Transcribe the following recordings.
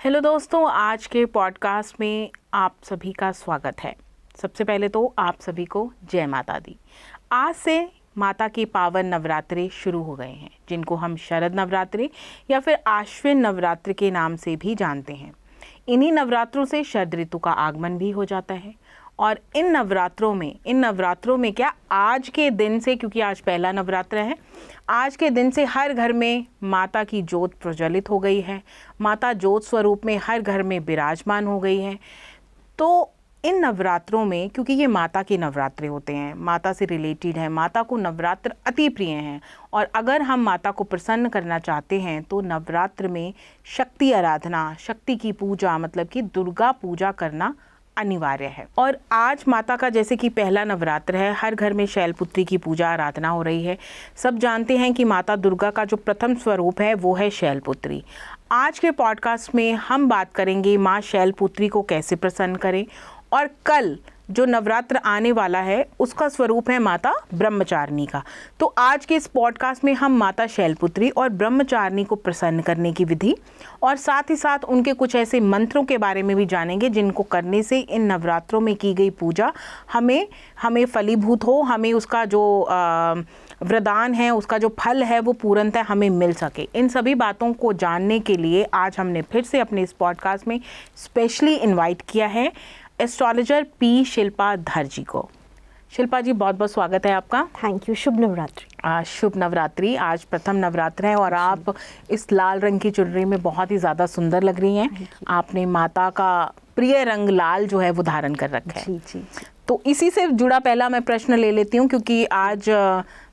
Hello दोस्तों, आज के पॉडकास्ट में आप सभी का स्वागत है। सबसे पहले तो आप सभी को जय माता दी। आज से माता के पावन नवरात्रे शुरू हो गए हैं, जिनको हम शरद नवरात्रि या फिर आश्विन नवरात्र के नाम से भी जानते हैं। इन्हीं नवरात्रों से शरद ऋतु का आगमन भी हो जाता है और इन नवरात्रों में क्या आज के दिन से, क्योंकि आज पहला नवरात्र है, आज के दिन से हर घर में माता की ज्योत प्रज्वलित हो गई है। माता ज्योत स्वरूप में हर घर में विराजमान हो गई है। तो इन नवरात्रों में, क्योंकि ये माता के नवरात्रे होते हैं, माता से रिलेटेड है, माता को नवरात्र अति प्रिय हैं और अगर हम माता को प्रसन्न करना चाहते हैं तो नवरात्र में शक्ति आराधना, शक्ति की पूजा मतलब कि दुर्गा पूजा करना अनिवार्य है। और आज माता का जैसे कि पहला नवरात्र है, हर घर में शैलपुत्री की पूजा आराधना हो रही है। सब जानते हैं कि माता दुर्गा का जो प्रथम स्वरूप है वो है शैलपुत्री। आज के पॉडकास्ट में हम बात करेंगे माँ शैलपुत्री को कैसे प्रसन्न करें, और कल जो नवरात्र आने वाला है उसका स्वरूप है माता ब्रह्मचारिणी का। तो आज के इस पॉडकास्ट में हम माता शैलपुत्री और ब्रह्मचारिणी को प्रसन्न करने की विधि और साथ ही साथ उनके कुछ ऐसे मंत्रों के बारे में भी जानेंगे जिनको करने से इन नवरात्रों में की गई पूजा हमें फलीभूत हो, हमें उसका जो वरदान है, उसका जो फल है वो पूर्णतः हमें मिल सके। इन सभी बातों को जानने के लिए आज हमने फिर से अपने इस पॉडकास्ट में स्पेशली इनवाइट किया है एस्ट्रोलॉजर पी शिल्पा धर जी को। शिल्पा जी, बहुत बहुत स्वागत है आपका। Thank you. शुभ नवरात्रि। शुभ नवरात्रि। आज प्रथम नवरात्र है और आप इस लाल रंग की चुनरी में बहुत ही ज़्यादा सुंदर लग रही हैं। आपने माता का प्रिय रंग लाल जो है वो धारण कर रखा है। जी जी। तो इसी से जुड़ा पहला मैं प्रश्न ले लेती हूँ, क्योंकि आज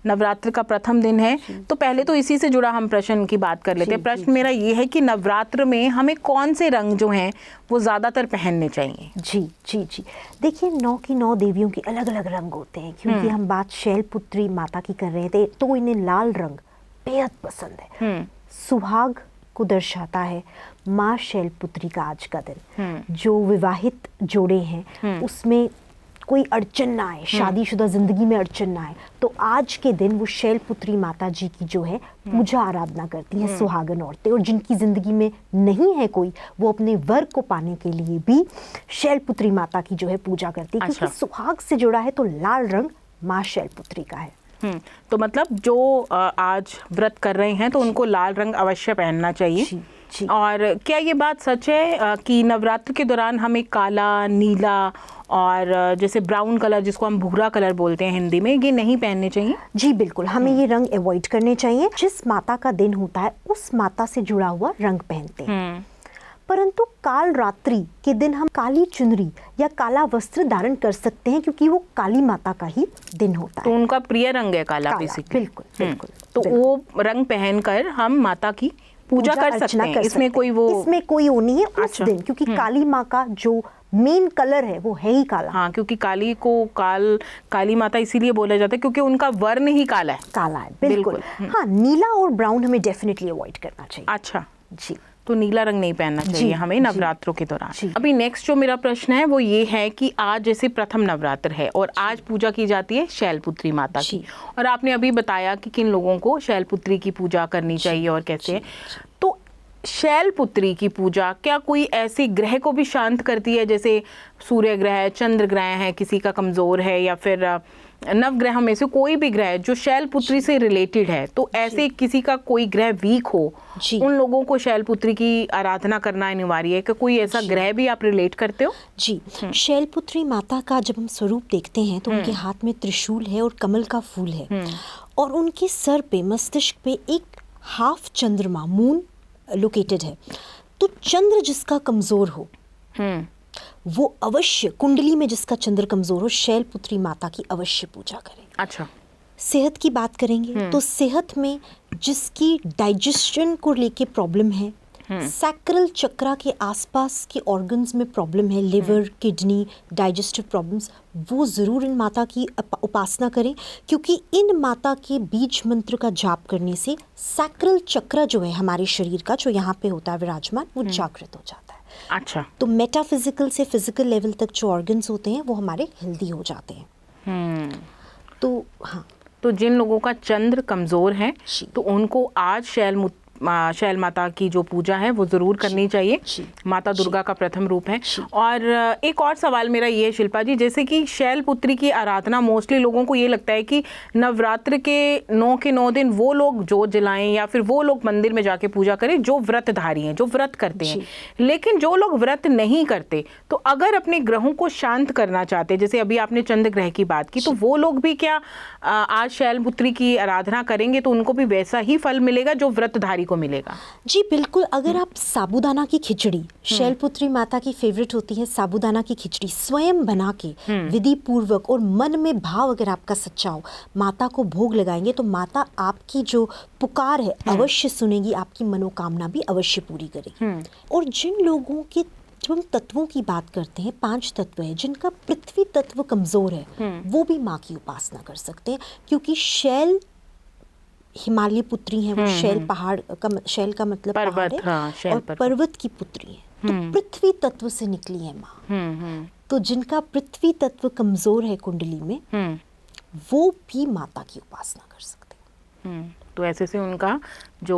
नवरात्र का प्रथम दिन है, तो पहले तो इसी से जुड़ा हम प्रश्न की बात कर लेते हैं। प्रश्न मेरा ये है कि नवरात्र में हमें कौन से रंग जो हैं वो ज़्यादातर पहनने चाहिए? जी जी जी। देखिए, 9 की 9 देवियों के अलग अलग रंग होते हैं। क्योंकि हम बात शैलपुत्री माता की कर रहे थे तो इन्हें लाल रंग बेहद पसंद है। सुहाग को दर्शाता है माँ शैलपुत्री का आज का दिन। जो विवाहित जोड़े हैं उसमें कोई अड़चन ना आए, शादीशुदा जिंदगी में अड़चन ना आए, तो आज के दिन वो शैलपुत्री माता जी की जो है पूजा आराधना करती हैं सुहागन औरतें। और जिनकी जिंदगी में नहीं है कोई, वो अपने वर को पाने के लिए भी शैलपुत्री माता की जो है पूजा करती है। क्योंकि सुहाग से जुड़ा है तो लाल रंग माँ शैलपुत्री का है। तो मतलब जो आज व्रत कर रहे हैं तो उनको लाल रंग अवश्य पहनना चाहिए। जी। और क्या ये बात सच है कि नवरात्र के दौरान हमें काला, नीला और जैसे ब्राउन कलर, जिसको हम भूरा कलर बोलते हैं हिंदी में, ये नहीं पहनने चाहिए? जी बिल्कुल, हमें ये रंग अवॉइड करने चाहिए। जिस माता का दिन होता है उस माता से जुड़ा हुआ रंग पहनते हैं। परंतु काल रात्रि के दिन हम काली चुनरी या काला वस्त्र धारण कर सकते हैं, क्योंकि वो काली माता का ही दिन होता है। तो उनका प्रिय रंग है काला। बिल्कुल बिल्कुल। तो वो रंग पहनकर हम माता की पूजा कर सकते हैं। इसमें कोई वो नहीं है उस दिन, क्योंकि काली माँ का जो मेन कलर है वो है ही काला। हाँ, क्योंकि काली को काली माता इसीलिए बोला जाता है क्योंकि उनका वर्ण ही काला है। बिल्कुल। हाँ, नीला और ब्राउन हमें डेफिनेटली अवॉइड करना चाहिए। अच्छा जी। तो नीला रंग नहीं पहनना चाहिए हमें नवरात्रों के दौरान। अभी नेक्स्ट जो मेरा प्रश्न है वो ये है कि आज जैसे प्रथम नवरात्र है और आज पूजा की जाती है शैलपुत्री माता की, और आपने अभी बताया कि किन लोगों को शैलपुत्री की पूजा करनी चाहिए और कैसे है। तो शैलपुत्री की पूजा क्या कोई ऐसे ग्रह को भी शांत करती है, जैसे सूर्य ग्रह, चंद्र ग्रह है, किसी का कमजोर है, या फिर नवग्रह में से कोई भी ग्रह जो शैलपुत्री से रिलेटेड है, तो ऐसे किसी का कोई ग्रह वीक हो, उन लोगों को शैलपुत्री की आराधना करना अनिवार्य है? कि कोई ऐसा ग्रह भी आप रिलेट करते हो? जी। शैलपुत्री माता का जब हम स्वरूप देखते हैं तो उनके हाथ में त्रिशूल है और कमल का फूल है, और उनके सर पे, मस्तिष्क पे एक हाफ चंद्रमा, मून लोकेटेड है। तो चंद्र जिसका कमजोर हो वो अवश्य, कुंडली में जिसका चंद्र कमजोर हो, शैलपुत्री माता की अवश्य पूजा करें। अच्छा। सेहत की बात करेंगे तो सेहत में जिसकी डाइजेशन को लेके प्रॉब्लम है, सैक्रल चक्रा के आसपास के ऑर्गन्स में प्रॉब्लम है, लिवर, किडनी, डाइजेस्टिव प्रॉब्लम्स, वो ज़रूर इन माता की उपासना करें। क्योंकि इन माता के बीज मंत्र का जाप करने से सैक्रल चक्र जो है हमारे शरीर का, जो यहाँ पे होता है विराजमान, वो जागृत हो जाता है। अच्छा। तो मेटाफिजिकल से फिजिकल लेवल तक जो ऑर्गन्स होते हैं वो हमारे हेल्दी हो जाते हैं। तो हाँ, तो जिन लोगों का चंद्र कमजोर है तो उनको आज शैल माता की जो पूजा है वो ज़रूर करनी चाहिए। माता दुर्गा का प्रथम रूप है। और एक और सवाल मेरा ये है शिल्पा जी, जैसे कि शैल पुत्री की आराधना मोस्टली लोगों को ये लगता है कि नवरात्र के 9 के 9 दिन वो लोग जोत जलाएं या फिर वो लोग मंदिर में जाके पूजा करें जो व्रतधारी हैं, जो व्रत करते हैं। लेकिन जो लोग व्रत नहीं करते, तो अगर अपने ग्रहों को शांत करना चाहते हैं, जैसे अभी आपने चंद्र ग्रह की बात की, तो वो लोग भी क्या आज शैल पुत्री की आराधना करेंगे तो उनको भी वैसा ही फल मिलेगा जो व्रतधारी को मिलेगा? जी बिल्कुल। अगर आप साबूदाना की खिचड़ी, शैलपुत्री माता की फेवरेट होती है साबूदाना की खिचड़ी, स्वयं बना के विधि पूर्वक और मन में भाव अगर आपका सच्चा हो, माता को भोग लगाएंगे तो माता आपकी जो पुकार है अवश्य सुनेगी, आपकी मनोकामना भी अवश्य पूरी करेगी। और जिन लोगों के, जब हम तत्वों की बात करते हैं, 5 तत्व है जिनका पृथ्वी तत्व कमजोर है, वो भी माँ की उपासना कर सकते हैं, क्योंकि शैल हिमालय पुत्री है, वो शैल पहाड़ का, शैल का मतलब पहाड़ है, और पर्वत की पुत्री है, तो पृथ्वी तत्व से निकली है माँ। तो जिनका पृथ्वी तत्व कमजोर है कुंडली में, वो भी माता की उपासना कर सकते हैं। तो ऐसे से उनका जो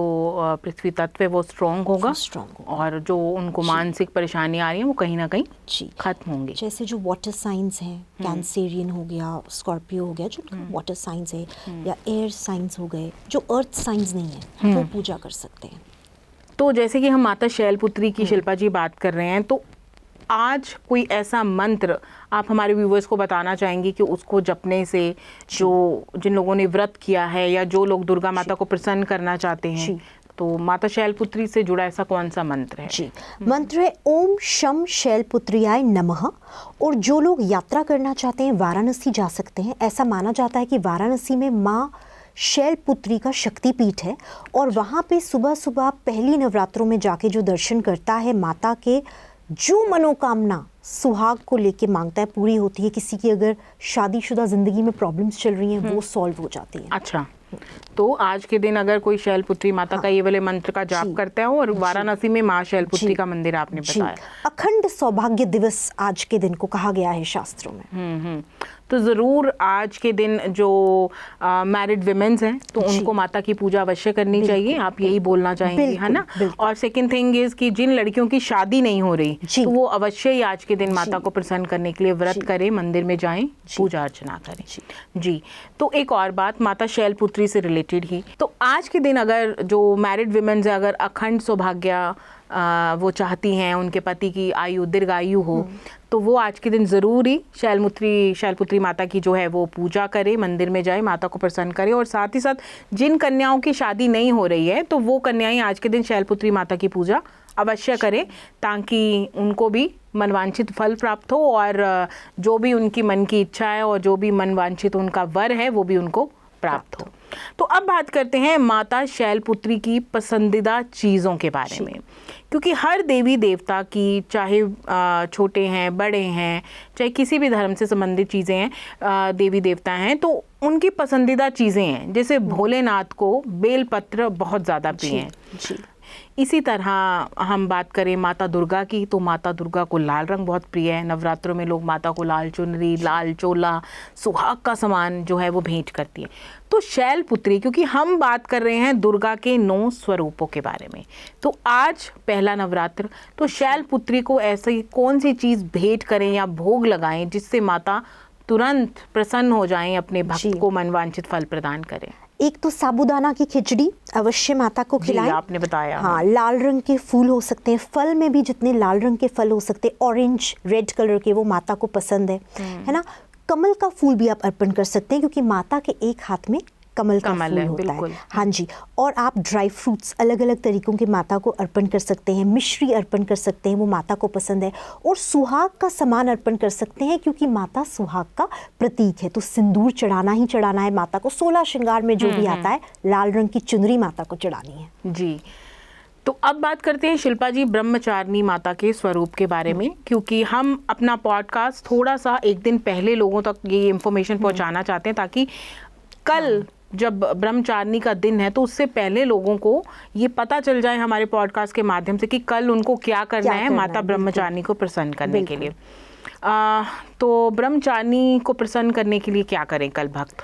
पृथ्वी तत्व है वो स्ट्रॉन्ग होगा, और जो उनको मानसिक परेशानी आ रही है वो कहीं ना कहीं खत्म होंगी। जैसे जो वाटर साइंस हैं, कैंसेरियन हो गया, स्कॉर्पियो हो गया, जो वाटर साइंस है, या एयर साइंस हो गए, जो अर्थ साइंस नहीं है, वो पूजा कर सकते हैं। तो जैसे कि हम माता शैलपुत्री की शिल्पा जी बात कर रहे हैं, तो आज कोई ऐसा मंत्र आप हमारे व्यूवर्स को बताना चाहेंगी कि उसको जपने से जो जिन लोगों ने व्रत किया है या जो लोग दुर्गा माता को प्रसन्न करना चाहते हैं, तो माता शैलपुत्री से जुड़ा ऐसा कौन सा मंत्र है? जी, मंत्र है ओम शम शैलपुत्र्याय नमः। और जो लोग यात्रा करना चाहते हैं वाराणसी जा सकते हैं। ऐसा माना जाता है कि वाराणसी में माँ शैलपुत्री का शक्तिपीठ है, और वहाँ पे सुबह सुबह पहली नवरात्रों में जाके जो दर्शन करता है, माता के जो मनोकामना सुहाग को लेके मांगता है पूरी होती है। किसी की अगर शादीशुदा जिंदगी में प्रॉब्लम्स चल रही हैं, वो सॉल्व हो जाती हैं। अच्छा, तो आज के दिन अगर कोई शैलपुत्री माता का ये वाले मंत्र का जाप करता है, और वाराणसी में माँ शैलपुत्री का मंदिर आपने बताया, अखंड सौभाग्य दिवस आज के दिन को कहा गया है शास्त्रों में। तो ज़रूर आज के दिन जो मैरिड विमेंस हैं, तो उनको माता की पूजा अवश्य करनी चाहिए, आप यही बोलना चाहेंगे, है ना? और सेकंड थिंग इज कि जिन लड़कियों की शादी नहीं हो रही, तो वो अवश्य ही आज के दिन माता को प्रसन्न करने के लिए व्रत करें, मंदिर में जाएं, पूजा अर्चना करें। जी, तो एक और बात माता शैलपुत्री से रिलेटेड ही, तो आज के दिन अगर जो मैरिड विमेंस है, अगर अखंड सौभाग्य वो चाहती हैं, उनके पति की आयु दीर्घायु हो, तो वो आज के दिन ज़रूर ही शैलपुत्री माता की जो है वो पूजा करे, मंदिर में जाए, माता को प्रसन्न करे। और साथ ही साथ जिन कन्याओं की शादी नहीं हो रही है, तो वो कन्याएं आज के दिन शैलपुत्री माता की पूजा अवश्य करें, ताकि उनको भी मनवांछित फल प्राप्त हो, और जो भी उनकी मन की इच्छा है और जो भी मनवांछित उनका वर है वो भी उनको प्राप्त हो। तो अब बात करते हैं माता शैलपुत्री की पसंदीदा चीज़ों के बारे में, क्योंकि हर देवी देवता की, चाहे छोटे हैं बड़े हैं, चाहे किसी भी धर्म से संबंधित चीज़ें हैं, देवी देवता हैं, तो उनकी पसंदीदा चीज़ें हैं। जैसे भोलेनाथ को बेलपत्र बहुत ज़्यादा प्रिय हैं। इसी तरह हम बात करें माता दुर्गा की, तो माता दुर्गा को लाल रंग बहुत प्रिय है। नवरात्रों में लोग माता को लाल चुनरी, लाल चोला, सुहाग का सामान जो है वो भेंट करती है। तो शैलपुत्री, क्योंकि हम बात कर रहे हैं दुर्गा के 9 स्वरूपों के बारे में, तो आज पहला नवरात्र, तो शैलपुत्री को ऐसी कौन सी चीज़ भेंट करें या भोग लगाएं जिससे माता तुरंत प्रसन्न हो जाएं, अपने भक्त को मनवांछित फल प्रदान करें? एक तो साबूदाना की खिचड़ी अवश्य माता को खिलाएं। आपने बताया। हाँ, लाल रंग के फूल हो सकते हैं, फल में भी जितने लाल रंग के फल हो सकते हैं, ऑरेंज रेड कलर के, वो माता को पसंद है ना? कमल का फूल भी आप अर्पण कर सकते हैं, क्योंकि माता के एक हाथ में कमल का फूल होता है। हाँ जी। और आप ड्राई फ्रूट्स अलग अलग तरीकों के माता को अर्पण कर सकते हैं, मिश्री अर्पण कर सकते हैं, वो माता को पसंद है। और सुहाग का सामान अर्पण कर सकते हैं, क्योंकि माता सुहाग का प्रतीक है, तो सिंदूर चढ़ाना ही चढ़ाना है माता को। 16 श्रृंगार में जो भी आता है, लाल रंग की चुनरी माता को चढ़ानी है। जी, तो अब बात करते हैं शिल्पा जी ब्रह्मचारिणी माता के स्वरूप के बारे में, क्योंकि हम अपना पॉडकास्ट थोड़ा सा एक दिन पहले लोगों तक ये इन्फॉर्मेशन पहुंचाना चाहते हैं, ताकि कल जब ब्रह्मचारिणी का दिन है तो उससे पहले लोगों को ये पता चल जाए हमारे पॉडकास्ट के माध्यम से कि कल उनको क्या करना है माता ब्रह्मचारिणी को प्रसन्न करने के लिए। तो ब्रह्मचारिणी को प्रसन्न करने के लिए क्या करें कल भक्त?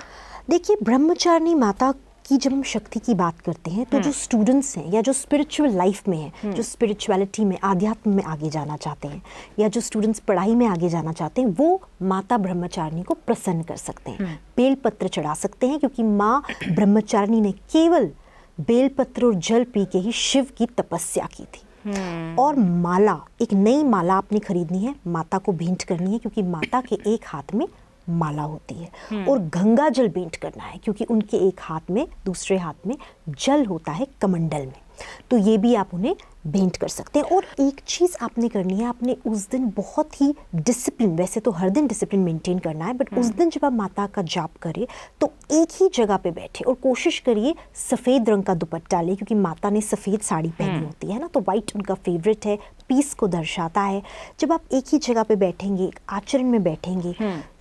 देखिए, ब्रह्मचारिणी माता कि जब हम शक्ति की बात करते हैं तो जो स्टूडेंट्स हैं या जो स्पिरिचुअल लाइफ में हैं, जो स्पिरिचुअलिटी में, आध्यात्म में आगे जाना चाहते हैं, या जो स्टूडेंट्स पढ़ाई में आगे जाना चाहते हैं, वो माता ब्रह्मचारिणी को प्रसन्न कर सकते हैं। बेलपत्र चढ़ा सकते हैं, क्योंकि माँ ब्रह्मचारिणी ने केवल बेलपत्र और जल पी के ही शिव की तपस्या की थी। और माला, एक नई माला आपने खरीदनी है, माता को भेंट करनी है, क्योंकि माता के एक हाथ में माला होती है। और गंगा जल भेंट करना है, क्योंकि उनके एक हाथ में, दूसरे हाथ में जल होता है कमंडल में। तो ये भी आप उन्हें भेंट कर सकते हैं। और एक चीज़ आपने करनी है, आपने उस दिन बहुत ही डिसिप्लिन, वैसे तो हर दिन डिसिप्लिन मेंटेन करना है, बट उस दिन जब आप माता का जाप करें तो एक ही जगह पे बैठे और कोशिश करिए सफ़ेद रंग का दुपट्टा ले, क्योंकि माता ने सफ़ेद साड़ी पहनी होती है ना, तो वाइट उनका फेवरेट है, पीस को दर्शाता है। जब आप एक ही जगह पे बैठेंगे, एक आचरण में बैठेंगे,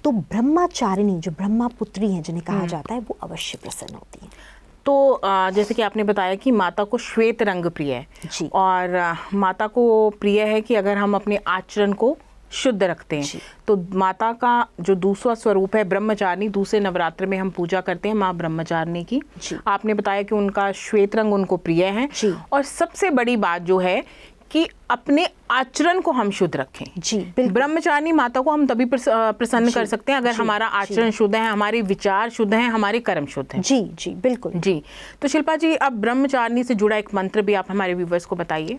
तो ब्रह्मचारिणी, जो ब्रह्मा पुत्री हैं जिन्हें कहा जाता है, वो अवश्य प्रसन्न होती है। तो जैसे कि आपने बताया कि माता को श्वेत रंग प्रिय है जी। और माता को प्रिय है कि अगर हम अपने आचरण को शुद्ध रखते हैं, तो माता का जो दूसरा स्वरूप है ब्रह्मचारिणी, दूसरे नवरात्र में हम पूजा करते हैं माँ ब्रह्मचारिणी की। आपने बताया कि उनका श्वेत रंग उनको प्रिय है। और सबसे बड़ी बात जो है कि अपने आचरण को हम शुद्ध रखें। जी, बिल्कुल। ब्रह्मचारिणी माता को हम तभी प्रसन्न कर सकते हैं अगर हमारा आचरण शुद्ध है, हमारे विचार शुद्ध हैं, हमारे कर्म शुद्ध हैं। जी जी, बिल्कुल जी। तो शिल्पा जी, अब ब्रह्मचारिणी से जुड़ा एक मंत्र भी आप हमारे व्यूवर्स को बताइए।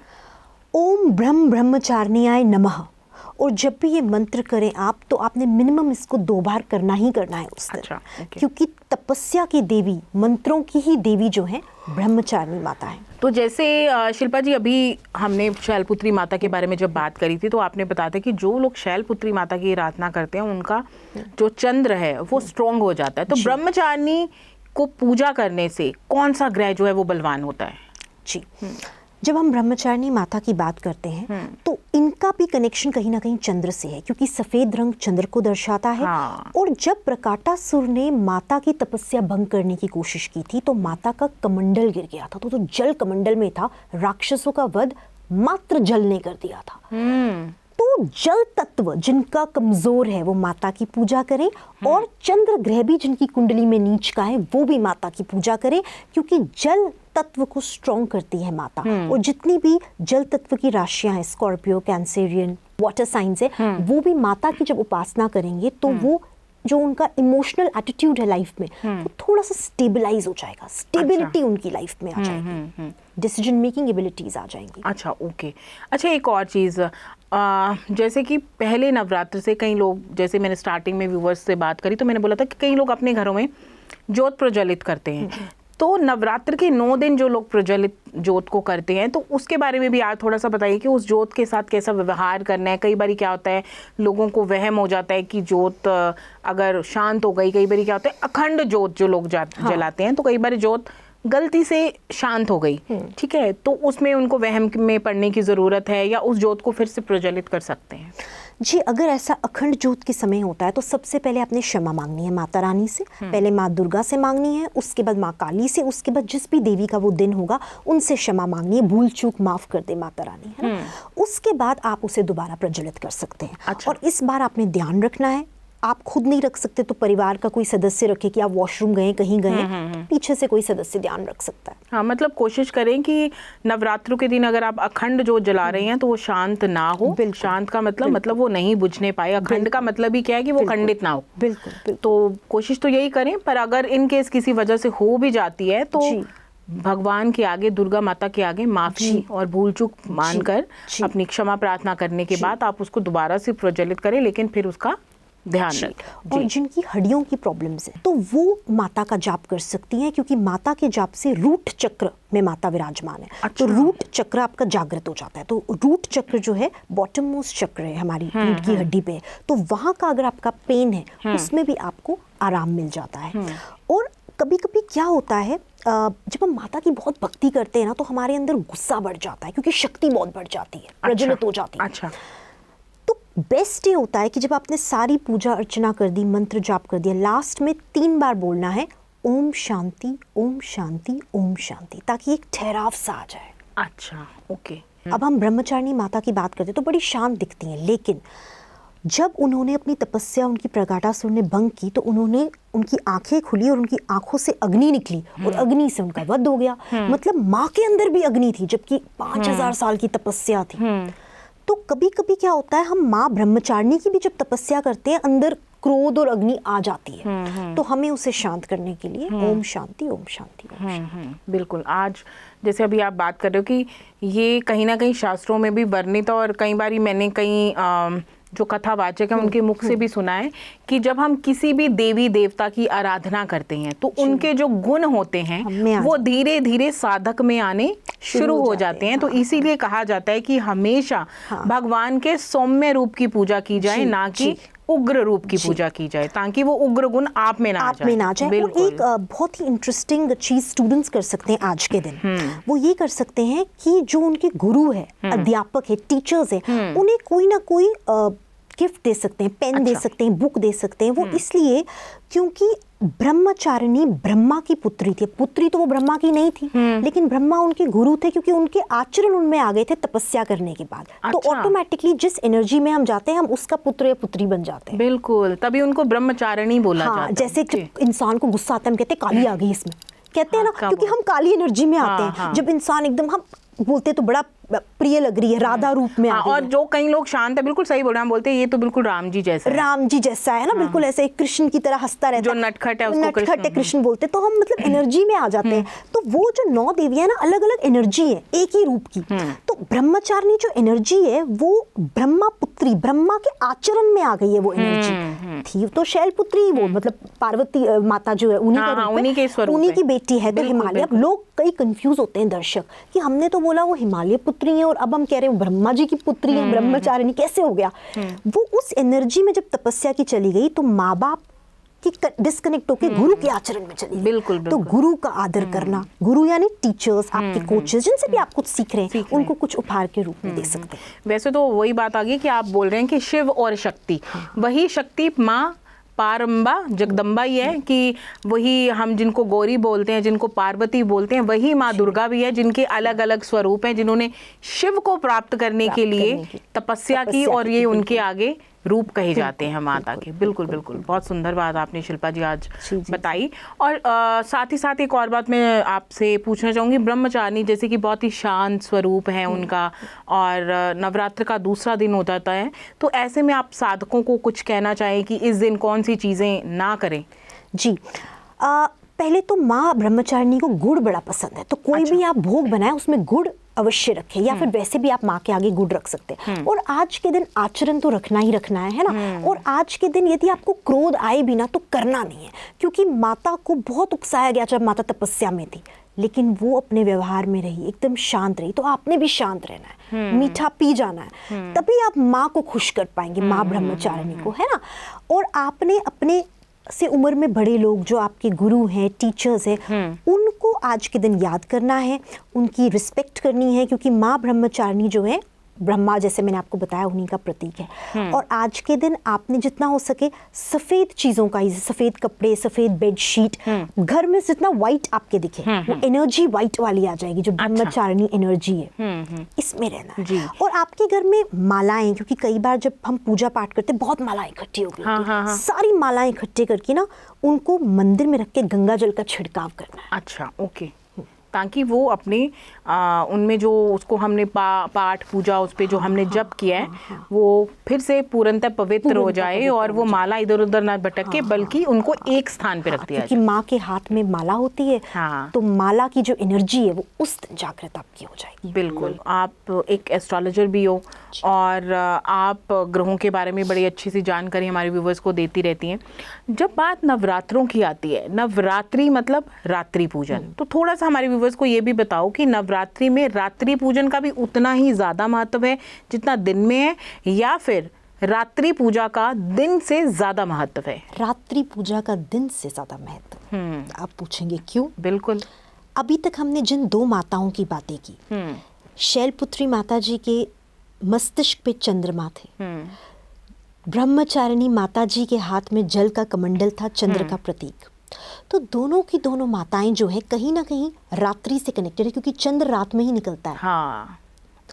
ओम ब्रह्मचारिण्याय नमः। और जब भी ये मंत्र करें आप, तो आपने मिनिमम इसको 2 बार करना ही करना है उस दिन। अच्छा, क्योंकि तपस्या की देवी, मंत्रों की ही देवी जो है ब्रह्मचारिणी माता है। तो जैसे शिल्पा जी, अभी हमने शैलपुत्री माता के बारे में जब बात करी थी, तो आपने बताया था कि जो लोग शैलपुत्री माता की आराधना करते हैं उनका जो चंद्र है वो स्ट्रॉन्ग हो जाता है। तो ब्रह्मचारिणी को पूजा करने से कौन सा ग्रह जो है वो बलवान होता है? जी, जब हम ब्रह्मचारिणी माता की बात करते हैं तो इनका भी कनेक्शन कहीं ना कहीं चंद्र से है, क्योंकि सफेद रंग चंद्र को दर्शाता है। और जब प्रकाटासुर ने माता की तपस्या भंग करने की कोशिश की थी, तो माता का कमंडल गिर गया था। तो जल कमंडल में था, राक्षसों का वध मात्र जल ने कर दिया था। तो जल तत्व जिनका कमजोर है वो माता की पूजा करें, और चंद्र ग्रह भी जिनकी कुंडली में नीच का है वो भी माता की पूजा करें, क्योंकि जल तत्व को स्ट्रॉन्ग करती है माता। और जितनी भी जल तत्व की राशियां हैं, स्कॉर्पियो, कैंसेरियन, वाटर साइंस है, वो भी माता की जब उपासना करेंगे तो वो जो उनका इमोशनल एटीट्यूड है लाइफ में, वो थोड़ा सा स्टेबलाइज हो जाएगा, स्टेबिलिटी उनकी लाइफ में आ जाएगी, डिसीजन मेकिंग एबिलिटीज आ जाएंगी। अच्छा, ओके। अच्छा, एक और चीज़, जैसे कि पहले नवरात्र से कई लोग, जैसे मैंने स्टार्टिंग में व्यूवर्स से बात करी तो मैंने बोला था कि कई लोग अपने घरों में ज्योत प्रज्वलित करते हैं। तो नवरात्र के 9 दिन जो लोग प्रज्वलित ज्योत को करते हैं, तो उसके बारे में भी आज थोड़ा सा बताइए कि उस ज्योत के साथ कैसा व्यवहार करना है। कई बार क्या होता है, लोगों को वहम हो जाता है कि ज्योत अगर शांत हो गई, कई बार क्या होता है अखंड ज्योत जो लोग जलाते हैं, तो कई बार ज्योत गलती से शांत हो गई, ठीक है, तो उसमें उनको वहम में पड़ने की ज़रूरत है या उस ज्योत को फिर से प्रज्वलित कर सकते हैं? जी, अगर ऐसा अखंड ज्योत के समय होता है तो सबसे पहले आपने क्षमा मांगनी है माता रानी से। पहले माँ दुर्गा से मांगनी है, उसके बाद माँ काली से, उसके बाद जिस भी देवी का वो दिन होगा उनसे क्षमा मांगनी है, भूल चूक माफ कर दे माता रानी, है ना। उसके बाद आप उसे दोबारा प्रज्वलित कर सकते हैं। अच्छा। और इस बार आपने ध्यान रखना है, आप खुद नहीं रख सकते तो परिवार का कोई सदस्य रखे, कि आप वॉशरूम गए, कहीं गए, पीछे से कोई सदस्य ध्यान रख सकता है। हाँ, मतलब कोशिश करें कि नवरात्रों के दिन अगर आप अखंड जो जला रहे हैं तो वो शांत ना हो। शांत का मतलब वो नहीं बुझने पाए। अखंड का मतलब ही क्या है कि वो खंडित ना हो। बिल्कुल। तो कोशिश तो यही करें, पर अगर इन केस किसी वजह से हो भी जाती है तो भगवान के आगे, दुर्गा माता के आगे माफी और भूल चूक मानकर अपनी क्षमा प्रार्थना करने के बाद आप उसको दोबारा से प्रज्वलित करें, लेकिन फिर उसका ध्यान रखें। और जिनकी हड्डियों की प्रॉब्लम्स है तो वो माता का जाप कर सकती हैं, क्योंकि माता के जाप से रूट चक्र में माता विराजमान है। अच्छा। तो रूट चक्र आपका जागृत हो जाता है। तो रूट चक्र जो है बॉटम मोस्ट चक्र है हमारी रीढ़ की हड्डी पे, तो वहाँ का अगर आपका पेन है उसमें भी आपको आराम मिल जाता है। और कभी कभी क्या होता है, जब हम माता की बहुत भक्ति करते हैं ना, तो हमारे अंदर गुस्सा बढ़ जाता है, क्योंकि शक्ति बहुत बढ़ जाती है, प्रज्वलित हो जाती है। अच्छा। बेस्ट ये होता है कि जब आपने सारी पूजा अर्चना कर दी, मंत्र जाप कर दिया, लास्ट में 3 बार बोलना है ओम शांति, ओम शांति, ओम शांति, ताकि एक ठहराव सा आ जाए। अच्छा, ओके। अब हम ब्रह्मचारिणी माता की बात करते हैं तो बड़ी शांत दिखती हैं, लेकिन जब उन्होंने अपनी तपस्या, उनकी प्रगाठासुर ने भंग की, तो उनकी आंखें खुली और उनकी आंखों से अग्नि निकली और अग्नि से उनका वध हो गया। मतलब माँ के अंदर भी अग्नि थी, जबकि 5000 साल की तपस्या थी। तो कभी कभी क्या होता है, हम माँ ब्रह्मचारिणी की भी जब तपस्या करते हैं, अंदर क्रोध और अग्नि आ जाती है, तो हमें उसे शांत करने के लिए ओम शांति, ओम शांति, ओम शांति। बिल्कुल। आज जैसे अभी आप बात कर रहे हो कि ये कहीं ना कहीं शास्त्रों में भी वर्णित, और कई बार मैंने कई जो कथावाचक है उनके मुख से भी सुना है कि जब हम किसी भी देवी देवता की आराधना करते हैं तो उनके जो गुण होते हैं वो धीरे धीरे साधक में आने शुरू हो जाते हैं। तो इसीलिए कहा जाता है कि हमेशा भगवान के सौम्य रूप की पूजा की जाए, ना कि उग्र रूप की पूजा की जाए, ताकि वो उग्र गुण आप में ना जाए। और एक बहुत ही इंटरेस्टिंग चीज स्टूडेंट्स कर सकते हैं आज के दिन, वो ये कर सकते हैं कि जो उनके गुरु है, अध्यापक है, टीचर्स है, उन्हें कोई ना कोई गिफ्ट दे सकते हैं, पेन दे सकते हैं, बुक दे सकते हैं। वो इसलिए क्योंकि ब्रह्मचारिणी ब्रह्मा की पुत्री थी। पुत्री तो वो ब्रह्मा की नहीं थी, लेकिन ब्रह्मा उनके गुरु थे, क्योंकि उनके आचरण उनमें आ गए थे तपस्या करने के बाद। तो ऑटोमेटिकली जिस एनर्जी में हम जाते हैं, हम उसका पुत्र या पुत्री बन जाते हैं। बिल्कुल, तभी उनको ब्रह्मचारिणी बोला जाता है। जैसे जब इंसान को गुस्सा आता है, हम कहते हैं काली आ गई इसमें, कहते हैं ना, क्योंकि हम काली एनर्जी में आते हैं। जब इंसान एकदम, हम बोलते तो बड़ा प्रिय लग रही है, राधा रूप में आ गई और जो कई लोग शांत है, बिल्कुल सही बोल रहे हैं, हम बोलते हैं ये तो बिल्कुल राम जी जैसा है। राम जी जैसा है ना, बिल्कुल ऐसे कृष्ण की तरह हंसता रहता है, जो नटखट है उसको नटखट है कृष्ण बोलते। तो हम मतलब एनर्जी में आ जाते हैं। तो वो जो 9 देवियां ना, अलग अलग एनर्जी है, एक ही रूप की। तो ब्रह्मचारिणी जो एनर्जी है, वो ब्रह्मा पुत्री, ब्रह्मा के आचरण में आ गई है। वो एनर्जी थी तो शैलपुत्री, वो मतलब पार्वती माता जो है, उन्हीं की बेटी है। तो हिमालय, लोग कई कंफ्यूज होते हैं दर्शक कि हमने तो बोला वो हिमालय पुत्री है और अब हम कह रहे हैं ब्रह्मा जी की पुत्री है, ब्रह्मचारिणी, कैसे हो गया? वो उस एनर्जी में जब तपस्या की चली गई, तो माँ बाप की डिस्कनेक्ट होकर गुरु के आचरण में चली गई। बिल्कुल। तो गुरु का आदर करना, गुरु यानी टीचर्स, आपके कोचेस, जिनसे भी आप कुछ सीख रहे हैं, उनको कुछ उपहार के रूप में दे सकते हैं। वैसे तो वही बात आ गई कि आप बोल रहे हैं कि शिव और शक्ति, वही शक्ति माँ पारंबा जगदम्बा ही है, कि वही हम जिनको गौरी बोलते हैं, जिनको पार्वती बोलते हैं, वही माँ दुर्गा भी है, जिनके अलग अलग स्वरूप हैं, जिन्होंने शिव को प्राप्त करने के लिए तपस्या की, और ये उनके आगे रूप कहे जाते हैं माता के। बिल्कुल बिल्कुल, बहुत सुंदर बात आपने शिल्पा जी आज बताई। और साथ ही साथ एक और बात मैं आपसे पूछना चाहूँगी, ब्रह्मचारिणी जैसे कि बहुत ही शांत स्वरूप है उनका, और नवरात्र का दूसरा दिन हो जाता है, तो ऐसे में आप साधकों को कुछ कहना चाहें कि इस दिन कौन सी चीज़ें ना करें? जी, पहले तो माँ ब्रह्मचारिणी को गुड़ बड़ा पसंद है, तो कोई भी आप भोग बनाए उसमें गुड़ अवश्य रखें, या फिर वैसे भी आप माँ के आगे गुड़ रख सकते हैं। और आज के दिन आचरण तो रखना ही रखना है ना। और आज के दिन यदि आपको क्रोध आए भी ना, तो करना नहीं है, क्योंकि माता को बहुत उकसाया गया जब माता तपस्या में थी, लेकिन वो अपने व्यवहार में रही, एकदम शांत रही। तो आपने भी शांत रहना है, मीठा पी जाना है, तभी आप माँ को खुश कर पाएंगे, माँ ब्रह्मचारिणी को, है ना। और आपने अपने से उम्र में बड़े लोग, जो आपके गुरु हैं, टीचर्स हैं, उनको आज के दिन याद करना है, उनकी रिस्पेक्ट करनी है, क्योंकि माँ ब्रह्मचारिणी जो है, ब्रह्मा जैसे मैंने आपको बताया उन्हीं का प्रतीक है। और आज के दिन आपने जितना हो सके सफेद चीजों का, सफेद कपड़े, सफेद बेडशीट, घर में जितना व्हाइट आपके दिखे, वो एनर्जी व्हाइट वाली आ जाएगी, जो ब्रह्मचारिणी एनर्जी है, इसमें रहना है। और आपके घर में मालाएं, क्योंकि कई बार जब हम पूजा पाठ करते हैं, बहुत मालाएं इकट्ठी हो गई, सारी मालाएं इकट्ठे करके ना, उनको मंदिर में रख के गंगा जल का छिड़काव करना है। अच्छा, ओके, ताकि वो अपने उनमें जो उसको हमने पाठ पूजा उस पे जो हमने जप किया है, वो फिर से पूर्णतः पवित्र हो जाए, और वो माला इधर उधर ना भटके, बल्कि उनको एक स्थान पे रख दिया जाए। क्योंकि माँ के हाथ में माला होती है, तो माला की जो एनर्जी है वो उस दिन जागृत आपकी हो जाएगी। बिल्कुल, आप एक एस्ट्रोलॉजर भी हो, और आप ग्रहों के बारे में बड़ी अच्छी सी जानकारी हमारे व्यूवर्स को देती रहती हैं। जब बात नवरात्रों की आती है, नवरात्रि मतलब रात्रि पूजन, तो थोड़ा सा हमारे व्यूवर्स को ये भी बताओ कि नवरात्रि में रात्रि पूजन का भी उतना ही ज़्यादा महत्व है जितना दिन में है, या फिर रात्रि पूजा का दिन से ज़्यादा महत्व है? रात्रि पूजा का दिन से ज़्यादा महत्व। आप पूछेंगे क्यों? बिल्कुल। अभी तक हमने जिन 2 माताओं की बातें की, शैलपुत्री माता जी के मस्तिष्क पे चंद्रमा थे, ब्रह्मचारिणी माता जी के हाथ में जल का कमंडल था, चंद्र का प्रतीक। तो दोनों की दोनों माताएं जो है, कहीं ना कहीं रात्रि से कनेक्टेड है, क्योंकि चंद्र रात में ही निकलता है।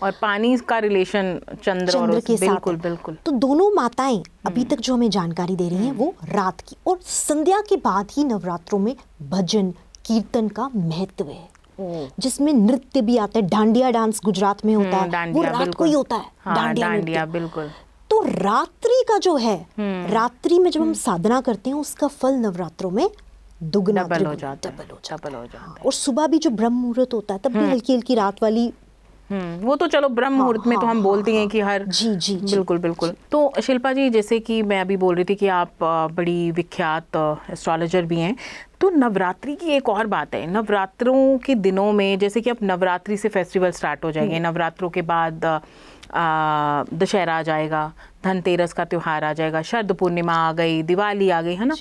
और पानी का रिलेशन चंद्र और के साथ बिल्कुल है। बिल्कुल। तो दोनों माताएं अभी तक जो हमें जानकारी दे रही हैं वो रात की, और संध्या के बाद ही नवरात्रों में भजन कीर्तन का महत्व है, जिसमें नृत्य भी आता है। डांडिया डांस गुजरात में होता है, वो रात को ही होता है। हाँ, डांडिया डांडिया नृत्य। बिल्कुल। तो रात्रि का जो है, रात्रि में जब हम साधना करते हैं उसका फल नवरात्रों में दुगना डबल हो त्रिगुना, जाता है, डबल हो डबल हो जाता है। जाता है। और सुबह भी जो ब्रह्म मुहूर्त होता है तब भी हल्की हल्की रात वाली। वो तो चलो ब्रह्म मुहूर्त में तो हम बोलते हैं कि हर जी बिल्कुल बिल्कुल। तो शिल्पा जी, जैसे कि मैं अभी बोल रही थी कि आप बड़ी विख्यात एस्ट्रोलॉजर भी हैं, तो नवरात्रि की एक और बात है। नवरात्रों के दिनों में जैसे कि अब नवरात्रि से फेस्टिवल स्टार्ट हो जाएंगे, नवरात्रों के बाद दशहरा आ जाएगा, धनतेरस का त्योहार आ जाएगा, शरद पूर्णिमा आ गई, दिवाली आ गई, है ना।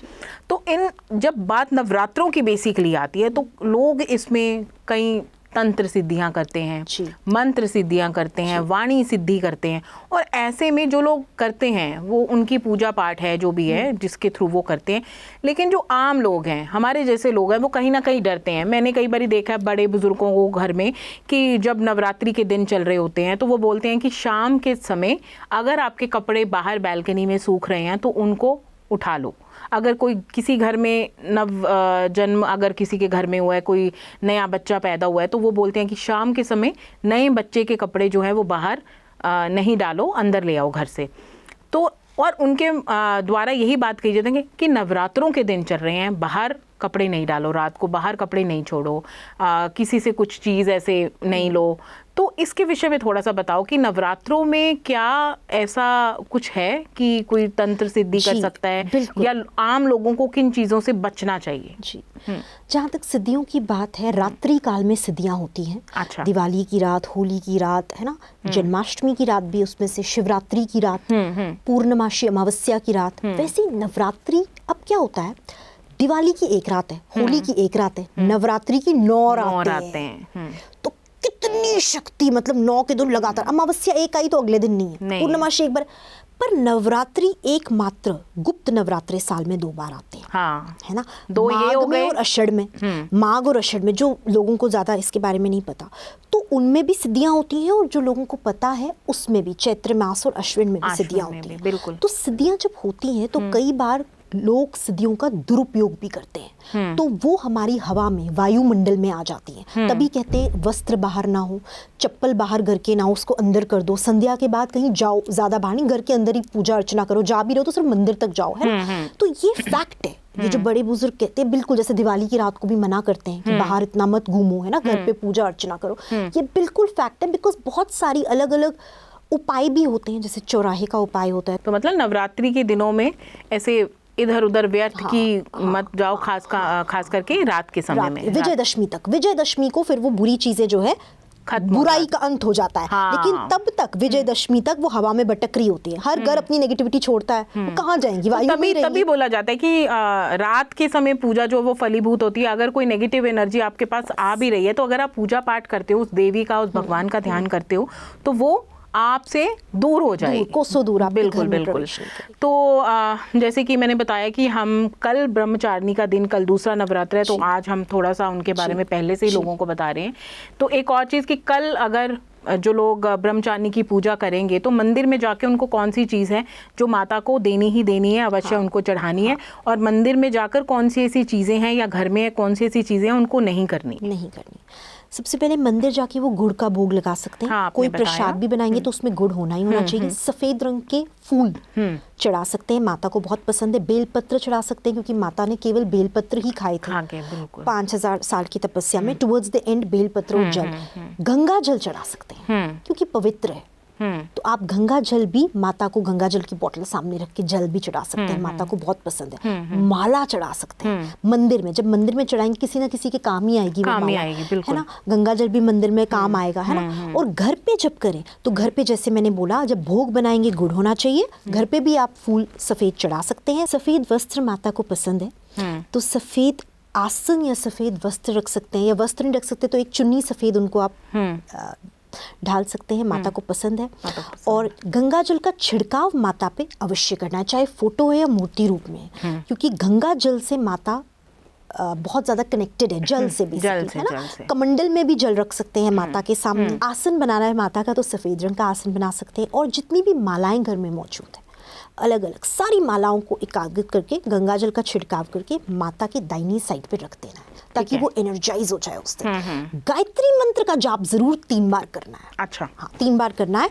तो इन जब बात नवरात्रों की बेसिकली आती है तो लोग इसमें कई तंत्र सिद्धियां करते हैं, मंत्र सिद्धियां करते हैं, वाणी सिद्धि करते हैं। और ऐसे में जो लोग करते हैं वो उनकी पूजा पाठ है जो भी है जिसके थ्रू वो करते हैं। लेकिन जो आम लोग हैं, हमारे जैसे लोग हैं, वो कहीं ना कहीं डरते हैं। मैंने कई बार देखा है बड़े बुजुर्गों को घर में कि जब नवरात्रि के दिन चल रहे होते हैं तो वो बोलते हैं कि शाम के समय अगर आपके कपड़े बाहर बालकनी में सूख रहे हैं तो उनको उठा लो। अगर कोई किसी घर में जन्म अगर किसी के घर में हुआ है, कोई नया बच्चा पैदा हुआ है, तो वो बोलते हैं कि शाम के समय नए बच्चे के कपड़े जो है वो बाहर नहीं डालो, अंदर ले आओ घर से। तो और उनके द्वारा यही बात कही जाती है कि नवरात्रों के दिन चल रहे हैं, बाहर कपड़े नहीं डालो, रात को बाहर कपड़े नहीं छोड़ो, किसी से कुछ चीज़ ऐसे नहीं लो। तो इसके विषय में थोड़ा सा बताओ कि नवरात्रों में क्या ऐसा कुछ है कि कोई तंत्र सिद्धि कर सकता है, या आम लोगों को किन चीज़ों से बचना चाहिए? जी, जहाँ तक सिद्धियों की बात है, रात्रि काल में सिद्धियाँ होती हैं। अच्छा। दिवाली की रात, होली की रात, है ना, जन्माष्टमी की रात भी उसमें से, शिवरात्रि की रात, पूर्णमासी अमावस्या की रात। वैसे नवरात्रि अब क्या होता है, दिवाली की एक रात है, होली की एक रात है, नवरात्रि की 9 रातें हैं। तो कितनी शक्ति, मतलब 9 के दिन लगातार। अमावस्या एक आई तो अगले दिन नहीं है, पूर्णमासी एक बार। पर नवरात्रि एकमात्र गुप्त नवरात्रे साल में 2 बार आते हैं। हाँ, है ना, 2 ये हो गए और अषाढ़ में। माघ और अषाढ़ में जो लोगों को ज्यादा इसके बारे में नहीं पता, तो उनमें भी सिद्धियां होती हैं, और जो लोगों को पता है उसमें भी, चैत्र मास और अश्विन में भी सिद्धियां होती हैं। बिल्कुल। तो सिद्धियां जब होती हैं तो कई बार लोग सिद्धियों का दुरुपयोग भी करते हैं, तो वो हमारी हवा में, वायुमंडल में आ जाती हैं। तभी कहते हैं वस्त्र बाहर ना हो, चप्पल बाहर घर के ना हो, उसको अंदर कर दो। संध्या के बाद कहीं जाओ, ज्यादा बाहर नहीं, घर के अंदर ही पूजा अर्चना करो। जा भी रहो तो सिर्फ मंदिर तक जाओ, है ना। तो ये फैक्ट है, ये जो बड़े बुजुर्ग कहते हैं, बिल्कुल जैसे दिवाली की रात को भी मना करते हैं कि बाहर इतना मत घूमो, है ना, घर पे पूजा अर्चना करो। ये बिल्कुल फैक्ट है, बिकॉज बहुत सारी अलग अलग उपाय भी होते हैं, जैसे चौराहे का उपाय होता है। तो मतलब नवरात्रि के दिनों में ऐसे इधर उधर व्यर्थ की मत जाओ, खास करके रात के समय में, विजयदशमी तक। विजयदशमी को फिर वो बुरी चीजें जो है, बुराई का अंत हो जाता है। लेकिन तब तक, विजयदशमी तक वो हवा में भटक रही होती है। हर घर अपनी नेगेटिविटी छोड़ता है, वो कहाँ जाएंगी, वायु में तभी बोला जाता है कि रात के समय पूजा जो वो फलीभूत होती है। अगर कोई नेगेटिव एनर्जी आपके पास आ भी रही है, तो अगर आप पूजा पाठ करते हो, उस देवी का, उस भगवान का ध्यान करते हो, तो वो आपसे दूर हो जाएगी, कोसों दूर। बिल्कुल बिल्कुल। तो जैसे कि मैंने बताया कि हम कल ब्रह्मचारिणी का दिन, कल दूसरा नवरात्र है, तो आज हम थोड़ा सा उनके बारे में पहले से ही लोगों को बता रहे हैं। तो एक और चीज़ कि कल अगर जो लोग ब्रह्मचारिणी की पूजा करेंगे तो मंदिर में जाके उनको कौन सी चीज़ है जो माता को देनी ही देनी है, अवश्य उनको चढ़ानी है। और मंदिर में जाकर कौन सी ऐसी चीज़ें हैं, या घर में कौन सी ऐसी चीज़ें हैं उनको नहीं करनी। सबसे पहले मंदिर जाके वो गुड़ का भोग लगा सकते हैं। हाँ, कोई प्रसाद भी बनाएंगे तो उसमें गुड़ होना ही होना चाहिए। सफेद रंग के फूल चढ़ा सकते हैं, माता को बहुत पसंद है। बेलपत्र चढ़ा सकते हैं, क्योंकि माता ने केवल बेलपत्र ही खाए थे 5000 साल की तपस्या में। टुवर्ड्स द एंड बेलपत्र और जल, गंगा जल चढ़ा सकते हैं क्योंकि पवित्र है। तो आप गंगा जल भी, माता को गंगा जल की बोतल सामने रख के जल भी चढ़ा सकते हैं, माता को बहुत पसंद है। माला चढ़ा सकते हैं मंदिर में, जब मंदिर में चढ़ाएंगे किसी ना किसी के काम ही आएगी वो माला, है ना। गंगा जल भी मंदिर में काम आएगा, है ना। और घर पे जब करें तो घर पे, जैसे मैंने बोला, जब भोग बनाएंगे गुड़ होना चाहिए। घर पे भी आप फूल सफेद चढ़ा सकते हैं। सफेद वस्त्र माता को पसंद है, तो सफेद आसन या सफेद वस्त्र रख सकते हैं, या वस्त्र नहीं रख सकते तो एक चुन्नी सफेद उनको आप ढाल सकते हैं, माता को पसंद है। और गंगा जल का छिड़काव माता पे अवश्य करना है, चाहे फोटो है या मूर्ति रूप में, क्योंकि गंगा जल से माता बहुत ज़्यादा कनेक्टेड है जल से जल बेसिकली, से, है जल ना। से। कमंडल में भी जल रख सकते हैं माता के सामने। आसन बनाना है माता का तो सफ़ेद रंग का आसन बना सकते हैं। और जितनी भी मालाएं घर में मौजूद है, अलग अलग सारी मालाओं को एकाग्रित करके गंगा जल का छिड़काव करके माता की दाहिनी साइड पे रख देना है, ताकि है। वो एनर्जाइज हो जाए उस दिन। गायत्री मंत्र का जाप जरूर 3 बार करना है। अच्छा। हाँ, 3 बार करना है।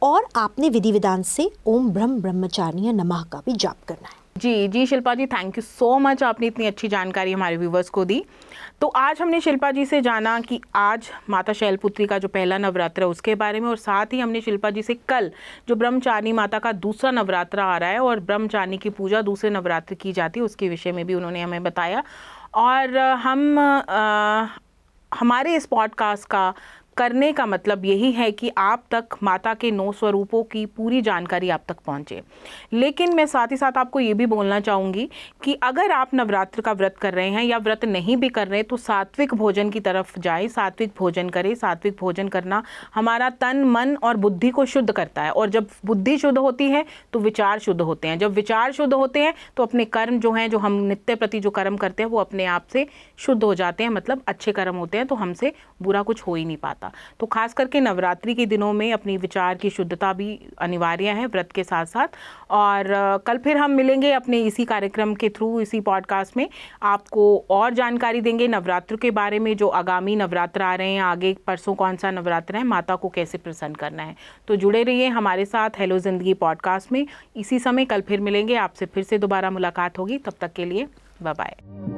और आपने विधि विधान से ओम ब्रह्म ब्रह्मचारिण्य नमः का भी जाप करना है। जी जी शिल्पा जी, थैंक यू सो मच, आपने इतनी अच्छी जानकारी हमारे व्यूवर्स को दी। तो आज हमने शिल्पा जी से जाना कि आज माता शैलपुत्री का जो पहला नवरात्र है उसके बारे में, और साथ ही हमने शिल्पा जी से कल जो ब्रह्मचारिणी माता का दूसरा नवरात्र आ रहा है और ब्रह्मचारिणी की पूजा दूसरे नवरात्र की जाती है उसके विषय में भी उन्होंने हमें बताया। और हमारे इस पॉडकास्ट का करने का मतलब यही है कि आप तक माता के 9 स्वरूपों की पूरी जानकारी आप तक पहुंचे। लेकिन मैं साथ ही साथ आपको ये भी बोलना चाहूँगी कि अगर आप नवरात्र का व्रत कर रहे हैं या व्रत नहीं भी कर रहे हैं तो सात्विक भोजन की तरफ जाए, सात्विक भोजन करें। सात्विक भोजन करना हमारा तन मन और बुद्धि को शुद्ध करता है, और जब बुद्धि शुद्ध होती है तो विचार शुद्ध होते हैं। जब विचार शुद्ध होते हैं तो अपने कर्म जो हैं, जो हम नित्य प्रति जो कर्म करते हैं वो अपने आप से शुद्ध हो जाते हैं, मतलब अच्छे कर्म होते हैं, तो हमसे बुरा कुछ हो ही नहीं पाता। तो खास करके नवरात्रि के दिनों में अपनी विचार की शुद्धता भी अनिवार्य है व्रत के साथ साथ। और कल फिर हम मिलेंगे अपने इसी कार्यक्रम के थ्रू, इसी पॉडकास्ट में आपको और जानकारी देंगे नवरात्र के बारे में, जो आगामी नवरात्र आ रहे हैं, आगे परसों कौन सा नवरात्र है, माता को कैसे प्रसन्न करना है। तो जुड़े रहिए हमारे साथ हेलो जिंदगी पॉडकास्ट में। इसी समय कल फिर मिलेंगे, आपसे फिर से दोबारा मुलाकात होगी। तब तक के लिए बाय बाय।